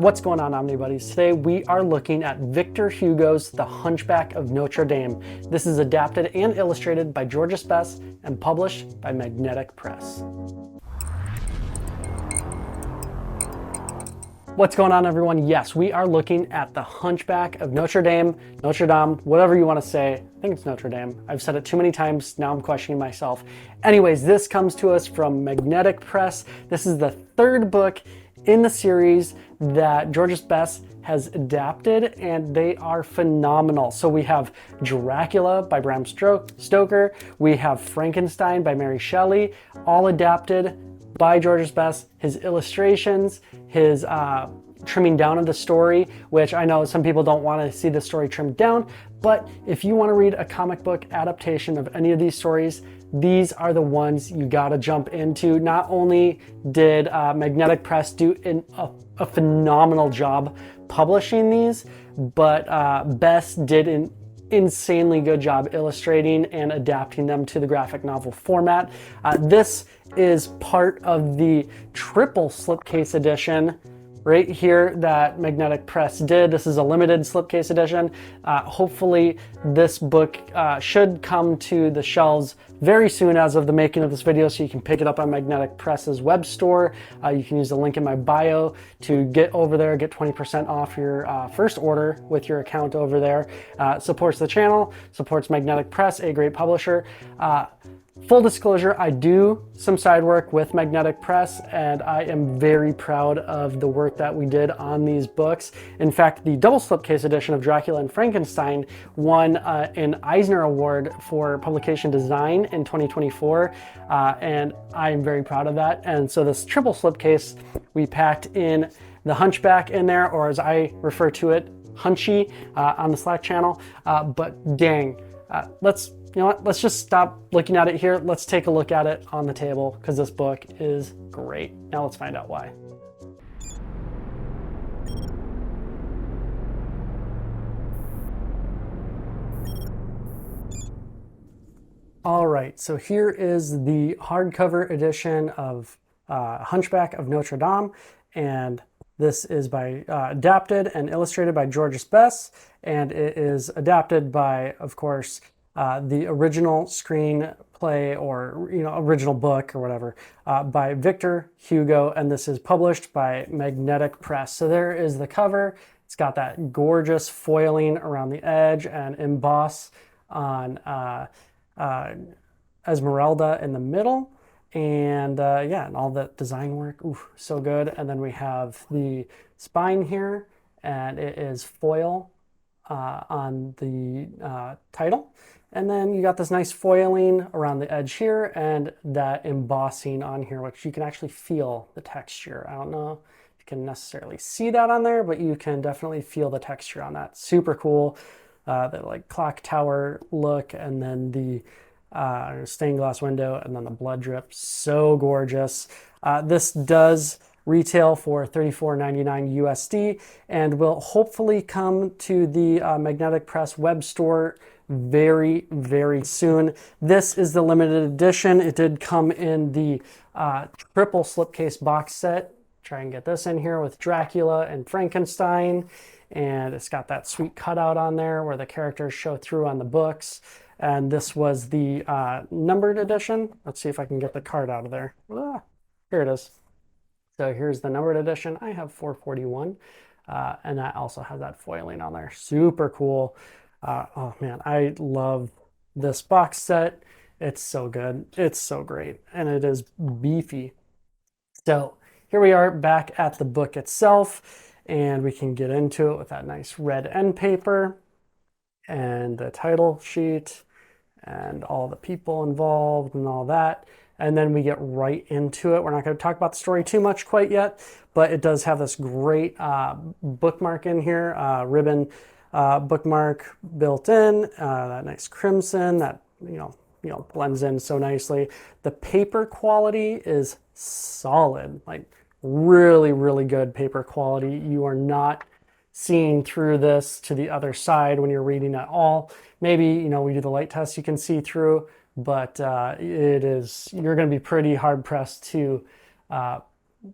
What's going on, Omnibuddies? Today we are looking at Victor Hugo's The Hunchback of Notre Dame. This is adapted and illustrated by Georges Bess and published by Magnetic Press. What's going on, everyone? Yes, we are looking at The Hunchback of Notre Dame, whatever you want to say. I think it's Notre Dame. I've said it too many times, now I'm questioning myself. Anyways, this comes to us from Magnetic Press. This is the third book in the series that Georges Bess has adapted, and they are phenomenal. So we have Dracula by Bram Stoker, we have Frankenstein by Mary Shelley, all adapted by Georges Bess. His illustrations, his trimming down of the story, which I know some people don't want to see the story trimmed down, but if you want to read a comic book adaptation of any of these stories, these are the ones you gotta jump into. Not only did Magnetic Press do a phenomenal job publishing these, but Bess did an insanely good job illustrating and adapting them to the graphic novel format. This is part of the triple slipcase edition right here that Magnetic Press did. This is a limited slipcase edition. Hopefully this book should come to the shelves very soon as of the making of this video, so you can pick it up on Magnetic Press's web store. You can use the link in my bio to get over there, get 20% off your first order with your account over there. Supports the channel, supports Magnetic Press, a great publisher. Full disclosure, I do some side work with Magnetic Press, and I am very proud of the work that we did on these books. In fact, the double slipcase edition of Dracula and Frankenstein won an Eisner Award for publication design in 2024, and I am very proud of that. And so this triple slipcase, we packed in the Hunchback in there, or as I refer to it, Hunchy, on the Slack channel. But dang, you know what? Let's just stop looking at it here. Let's take a look at it on the table, because this book is great. Now let's find out why. All right, so here is the hardcover edition of Hunchback of Notre Dame, and this is adapted and illustrated by Georges Bess, and it is adapted by, of course, the original screenplay, or original book or whatever, by Victor Hugo, and this is published by Magnetic Press. So there is the cover. It's got that gorgeous foiling around the edge and emboss on Esmeralda in the middle, and yeah, and all the design work, ooh, so good. And then we have the spine here, and it is foil on the title. And then you got this nice foiling around the edge here, and that embossing on here, which you can actually feel the texture. I don't know if you can necessarily see that on there, but you can definitely feel the texture on that. Super cool. The like clock tower look, and then the stained glass window, and then the blood drip. So gorgeous. This does retail for $34.99 USD, and will hopefully come to the Magnetic Press web store very, very soon. This is the limited edition. It did come in the triple slipcase box set. Try and get this in here with Dracula and Frankenstein, and it's got that sweet cutout on there where the characters show through on the books. And this was the numbered edition. Let's see if I can get the card out of there. Here it is. So here's the numbered edition. I have 441, and that also has that foiling on there. Super cool. Oh man, I love this box set. It's so good. It's so great, and it is beefy. So here we are back at the book itself, and we can get into it with that nice red end paper and the title sheet and all the people involved and all that. And then we get right into it. We're not going to talk about the story too much quite yet, but it does have this great bookmark in here, ribbon bookmark built in, that nice crimson that blends in so nicely. The paper quality is solid, like really, really good paper quality. You are not seeing through this to the other side when you're reading at all. Maybe, we do the light test, you can see through, but you're going to be pretty hard pressed to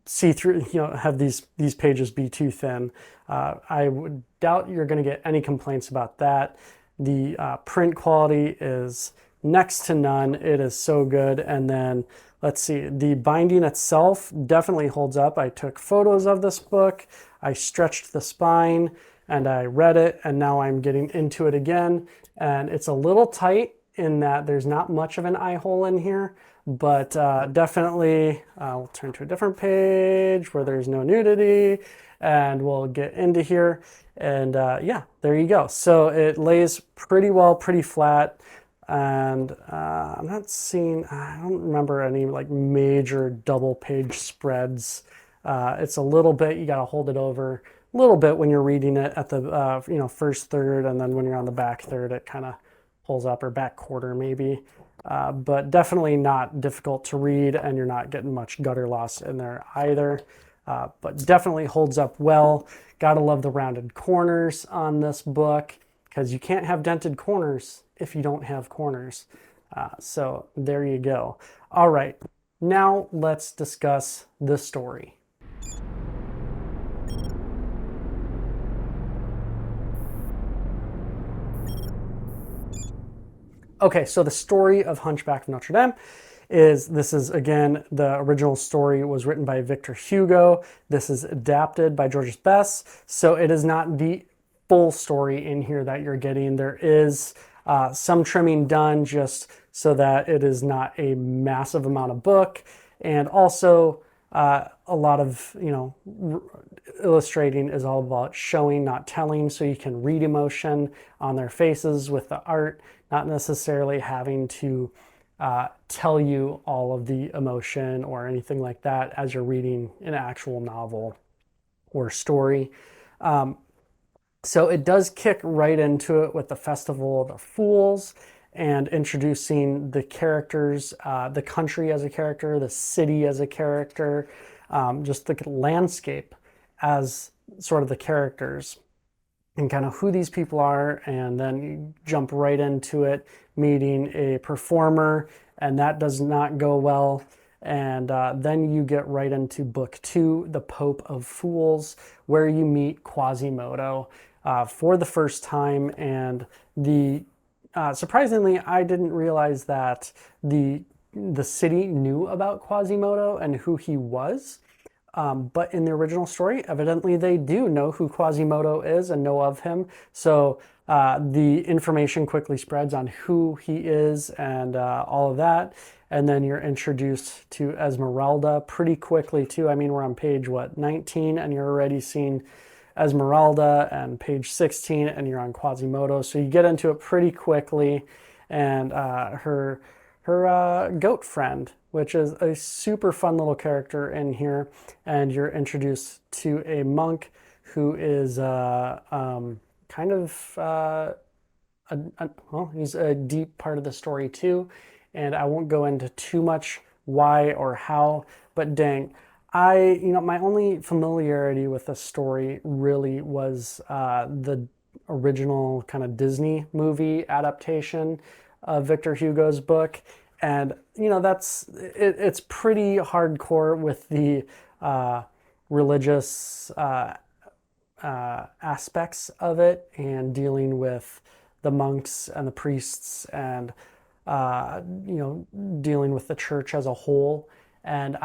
see through, have these pages be too thin. I would doubt you're going to get any complaints about that. The print quality is next to none. It is so good. And then let's see, the binding itself definitely holds up. I took photos of this book, I stretched the spine, and I read it, and now I'm getting into it again. And it's a little tight in that there's not much of an eye hole in here, but definitely we'll turn to a different page where there's no nudity, and we'll get into here. And yeah, there you go. So it lays pretty well, pretty flat. And I'm not seeing, I don't remember any like major double page spreads. It's a little bit, you got to hold it over a little bit when you're reading it at the first third, and then when you're on the back third, it kind of pulls up, or back quarter maybe. But definitely not difficult to read, and you're not getting much gutter loss in there either. But definitely holds up well. Gotta love the rounded corners on this book, because you can't have dented corners if you don't have corners. So there you go. All right, now let's discuss the story. Okay, so the story of Hunchback of Notre Dame this is again, the original story was written by Victor Hugo. This is adapted by Georges Bess. So it is not the full story in here that you're getting. There is some trimming done just so that it is not a massive amount of book. And also a lot of, illustrating is all about showing, not telling, so you can read emotion on their faces with the art, not necessarily having to tell you all of the emotion or anything like that as you're reading an actual novel or story. So it does kick right into it with the Festival of the Fools and introducing the characters, the country as a character, the city as a character, just the landscape as sort of the characters and kind of who these people are. And then you jump right into it, meeting a performer, and that does not go well. And then you get right into book 2, The Pope of Fools, where you meet Quasimodo for the first time. And surprisingly, I didn't realize that the city knew about Quasimodo and who he was. But in the original story, evidently they do know who Quasimodo is and know of him. So the information quickly spreads on who he is and all of that. And then you're introduced to Esmeralda pretty quickly too. I mean, we're on page, 19, and you're already seeing Esmeralda, and page 16, and you're on Quasimodo. So you get into it pretty quickly. And her goat friend, which is a super fun little character in here. And you're introduced to a monk who is kind of, well, he's a deep part of the story too. And I won't go into too much why or how, but dang, my only familiarity with the story really was the original kind of Disney movie adaptation of Victor Hugo's book. And, it's pretty hardcore with the religious aspects of it, and dealing with the monks and the priests, and, dealing with the church as a whole. And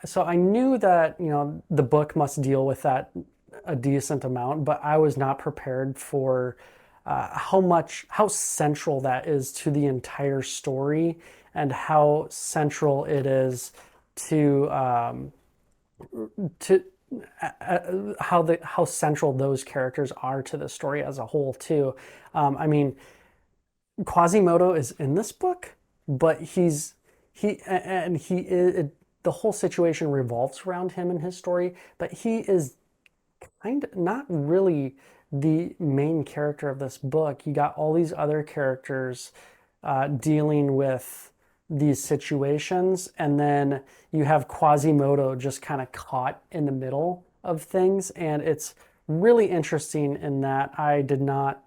so I knew that, the book must deal with that a decent amount, but I was not prepared for how central that is to the entire story, and how central it is to how central those characters are to the story as a whole too. I mean, Quasimodo is in this book, but the whole situation revolves around him and his story, but he is kind of not really the main character of this book. You got all these other characters dealing with these situations, and then you have Quasimodo just kind of caught in the middle of things. And it's really interesting in that I did not,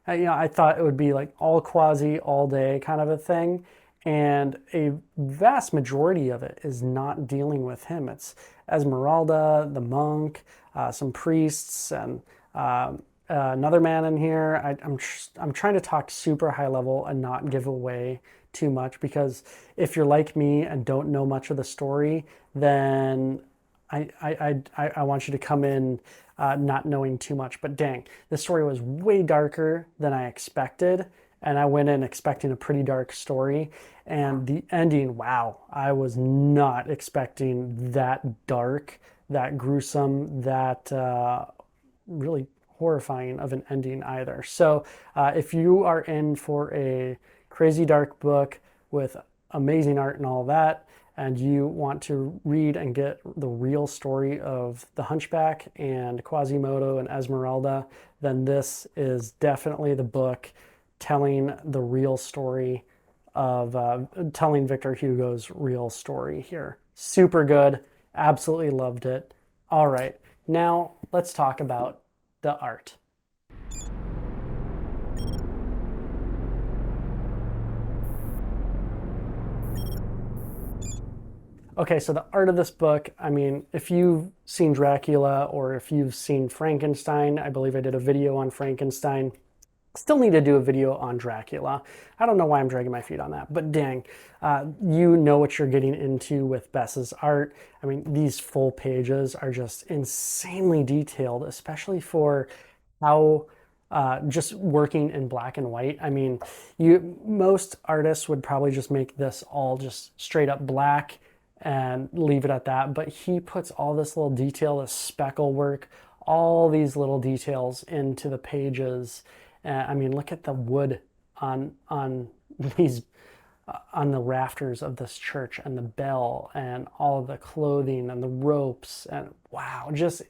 I thought it would be like all Quasi all day kind of a thing. and a vast majority of it is not dealing with him. It's Esmeralda, the monk, some priests, and another man in here. I'm trying to talk super high level and not give away too much, because if you're like me and don't know much of the story, then I want you to come in not knowing too much. But dang, this story was way darker than I expected. And I went in expecting a pretty dark story. And the ending, wow, I was not expecting that dark, that gruesome, that really horrifying of an ending either. So if you are in for a crazy dark book with amazing art and all that, and you want to read and get the real story of the Hunchback and Quasimodo and Esmeralda, then this is definitely the book telling the real story of telling Victor Hugo's real story here. Super good. Absolutely loved it. All right, now let's talk about the art. Okay, so the art of this book, I mean, if you've seen Dracula or if you've seen Frankenstein, I believe I did a video on Frankenstein. Still need to do a video on Dracula. I don't know why I'm dragging my feet on that, but dang, you know what you're getting into with Bess's art. I mean, these full pages are just insanely detailed, especially for how just working in black and white. I mean, most artists would probably just make this all just straight up black and leave it at that, but he puts all this little detail, this speckle work, all these little details into the pages. I mean, look at the wood on these on the rafters of this church, and the bell, and all of the clothing and the ropes, and wow, just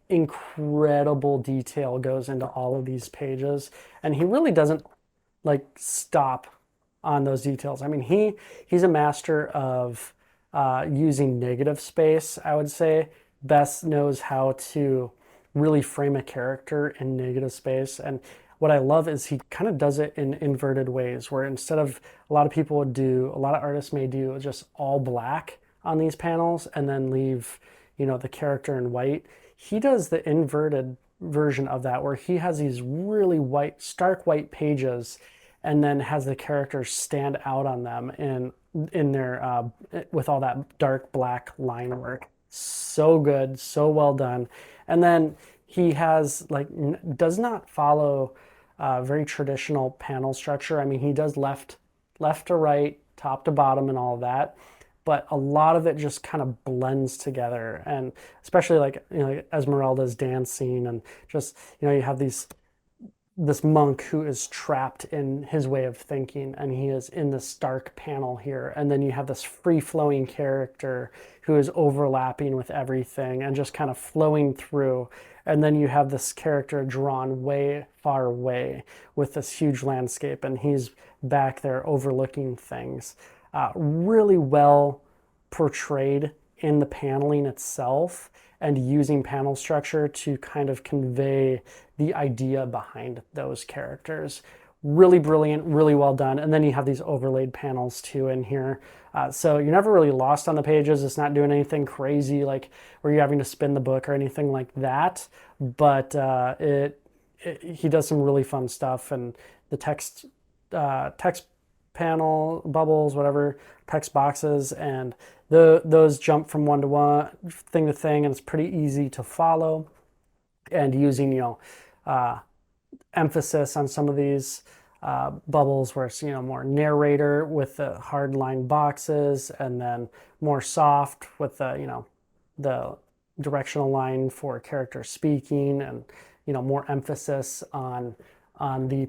incredible detail goes into all of these pages. And he really doesn't like stop on those details. I mean, he's a master of using negative space, I would say. Bess knows how to really frame a character in negative space. And what I love is he kind of does it in inverted ways, where instead of a lot of people would do, a lot of artists may do just all black on these panels and then leave, the character in white. He does the inverted version of that, where he has these really white, stark white pages, and then has the characters stand out on them in their with all that dark black line work. So good, so well done. And then he has does not follow very traditional panel structure. I mean, he does left to right, top to bottom, and all of that, but a lot of it just kind of blends together. And especially like Esmeralda's dance scene, and just you have this monk who is trapped in his way of thinking, and he is in this dark panel here. And then you have this free-flowing character who is overlapping with everything and just kind of flowing through. And then you have this character drawn way far away with this huge landscape, and he's back there overlooking things. Really well portrayed in the paneling itself, and using panel structure to kind of convey the idea behind those characters. Really brilliant, really well done. And then you have these overlaid panels too in here. So you're never really lost on the pages. It's not doing anything crazy like where you're having to spin the book or anything like that. But he does some really fun stuff, and the text panel, bubbles, whatever, text boxes, and those jump from one to one, thing to thing, and it's pretty easy to follow. And using emphasis on some of these bubbles, where it's more narrator with the hard line boxes, and then more soft with the directional line for character speaking, and more emphasis on the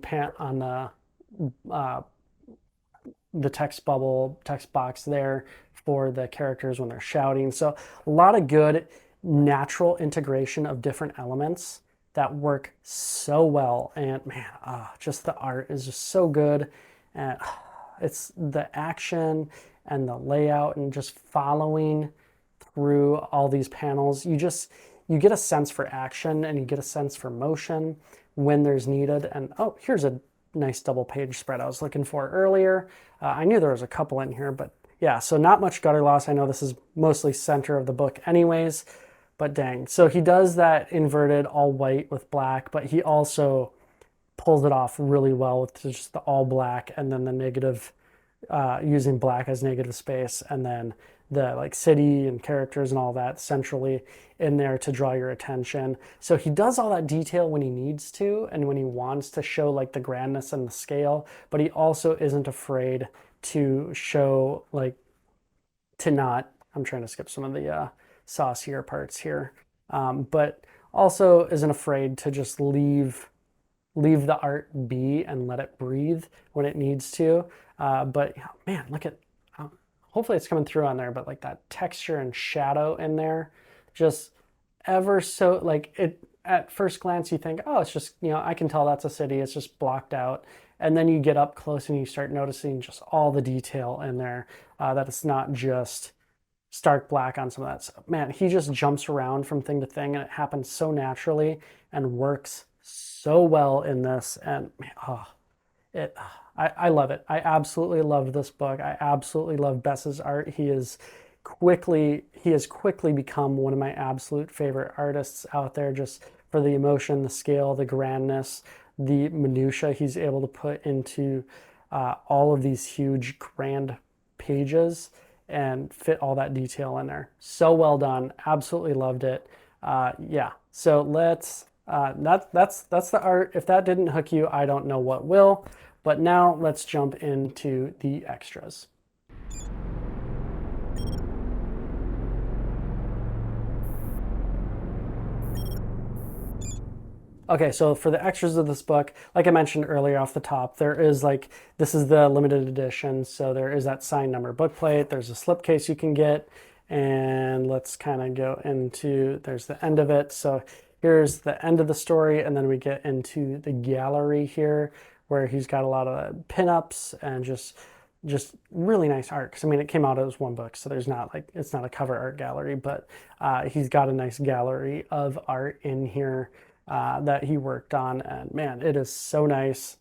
text bubble, text box there for the characters when they're shouting. So a lot of good natural integration of different elements that work so well. And man, just the art is just so good. And it's the action and the layout and just following through all these panels. You get a sense for action, and you get a sense for motion when there's needed. And here's a nice double page spread I was looking for earlier. I knew there was a couple in here, but yeah, so not much gutter loss. I know this is mostly center of the book anyways, but dang. So he does that inverted all white with black, but he also pulls it off really well with just the all black and then the negative, using black as negative space, and then the like city and characters and all that centrally in there to draw your attention. So he does all that detail when he needs to and when he wants to show like the grandness and the scale, but he also isn't afraid to show like, to not, I'm trying to skip some of the saucier parts here, but also isn't afraid to just leave the art be and let it breathe when it needs to. But man, look at, hopefully it's coming through on there, but like that texture and shadow in there, just ever so, like it, at first glance you think, oh, it's just, I can tell that's a city, it's just blocked out. And then you get up close and you start noticing just all the detail in there, that it's not just stark black on some of that stuff. Man, he just jumps around from thing to thing and it happens so naturally and works so well in this. And man, I love it. I absolutely love this book. I absolutely love Bess's art. He has quickly become one of my absolute favorite artists out there, just for the emotion, the scale, the grandness, the minutia he's able to put into all of these huge grand pages and fit all that detail in there. So well done. Absolutely loved it. Yeah. So let's that's the art. If that didn't hook you, I don't know what will. But now let's jump into the extras. Okay, so for the extras of this book, like I mentioned earlier off the top, there is like, this is the limited edition, so there is that signed number bookplate, there's a slipcase you can get, and let's kind of go into, there's the end of it. So here's the end of the story, and then we get into the gallery here, where he's got a lot of pinups and just really nice art. Because I mean, it came out as one book, so there's not like, it's not a cover art gallery, but he's got a nice gallery of art in here that he worked on, and man, it is so nice.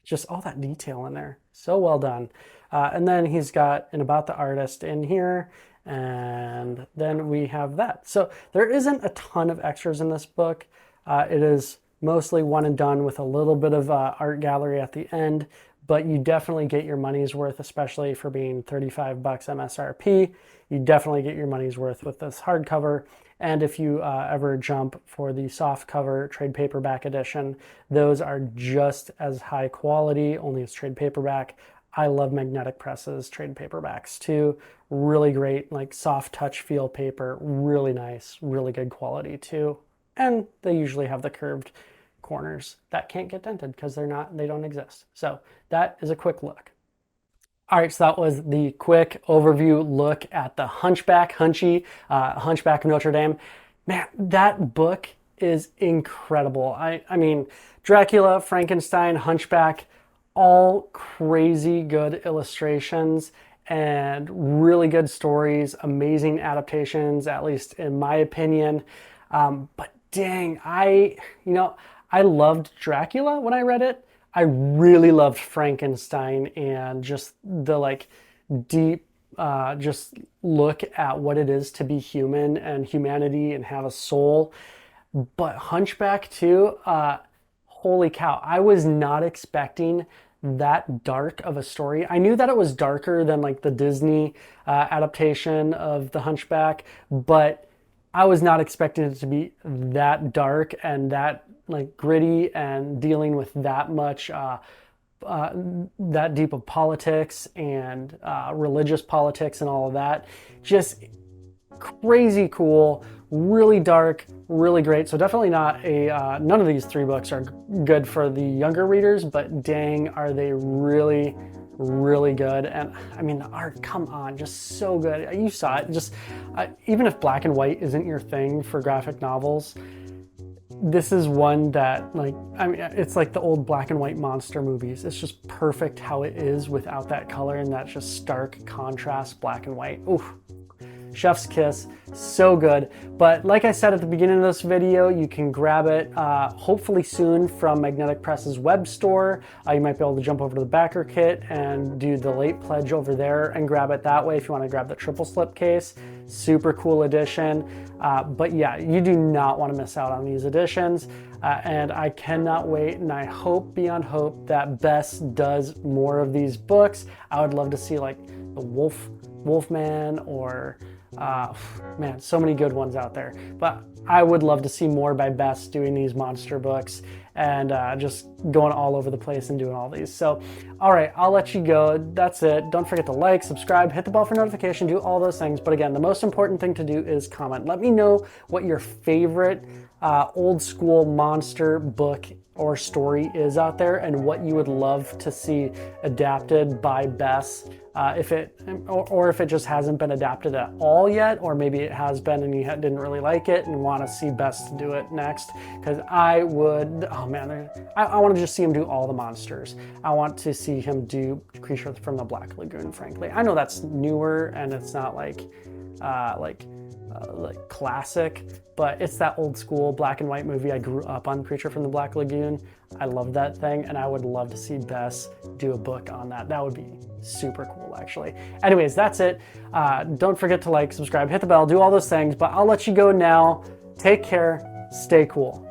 Just all that detail in there, so well done. And then he's got an about the artist in here, and then we have that. So there isn't a ton of extras in this book. It is mostly one and done with a little bit of art gallery at the end, but you definitely get your money's worth, especially for being 35 bucks MSRP. You definitely get your money's worth with this hardcover. And if you ever jump for the soft cover trade paperback edition, those are just as high quality, only it's trade paperback. I love magnetic presses, trade paperbacks too. Really great, like soft touch feel paper, really nice, really good quality too. And they usually have the curved corners that can't get dented because they don't exist. So that is a quick look. All right, so that was the quick overview look at the Hunchback of Notre Dame. Man, that book is incredible. I mean, Dracula, Frankenstein, Hunchback, all crazy good illustrations and really good stories, amazing adaptations, at least in my opinion. But dang, I loved Dracula when I read it. I really loved Frankenstein and just the like deep, just look at what it is to be human and humanity and have a soul. But Hunchback too, holy cow, I was not expecting that dark of a story. I knew that it was darker than like the Disney adaptation of the Hunchback, but I was not expecting it to be that dark and that like gritty and dealing with that much, that deep of politics and religious politics and all of that. Just crazy cool, really dark, really great. So definitely not a, none of these three books are good for the younger readers, but dang, are they really, really good. And I mean, the art, come on, just so good. You saw it. Just even if black and white isn't your thing for graphic novels, this is one that, like, I mean, it's like the old black and white monster movies. It's just perfect how it is without that color and that just stark contrast, black and white. Oof. chef's kiss, so good. But like I said at the beginning of this video, you can grab it hopefully soon from Magnetic Press's web store. You might be able to jump over to the backer kit and do the late pledge over there and grab it that way if you want to grab the triple slip case. Super cool edition. But yeah, you do not want to miss out on these editions. And I cannot wait, and I hope beyond hope that Bess does more of these books. I would love to see like the Wolfman, or man, so many good ones out there. But I would love to see more by Bess doing these monster books and just going all over the place and doing all these. So, all right, I'll let you go. That's it. Don't forget to like, subscribe, hit the bell for notification, do all those things. But again, the most important thing to do is comment. Let me know what your favorite old school monster book or story is out there, and what you would love to see adapted by Bess, if it just hasn't been adapted at all yet, or maybe it has been and you didn't really like it and want to see Bess do it next. Because I would, oh man, I want to just see him do all the monsters. I want to see him do Creature from the Black Lagoon, frankly. I know that's newer and it's not like classic, but it's that old school black and white movie. I grew up on Creature from the Black Lagoon. I love that thing, and I would love to see Bess do a book on that. That would be super cool, actually. Anyways, that's it. Don't forget to like, subscribe, hit the bell, do all those things, but I'll let you go now. Take care, stay cool.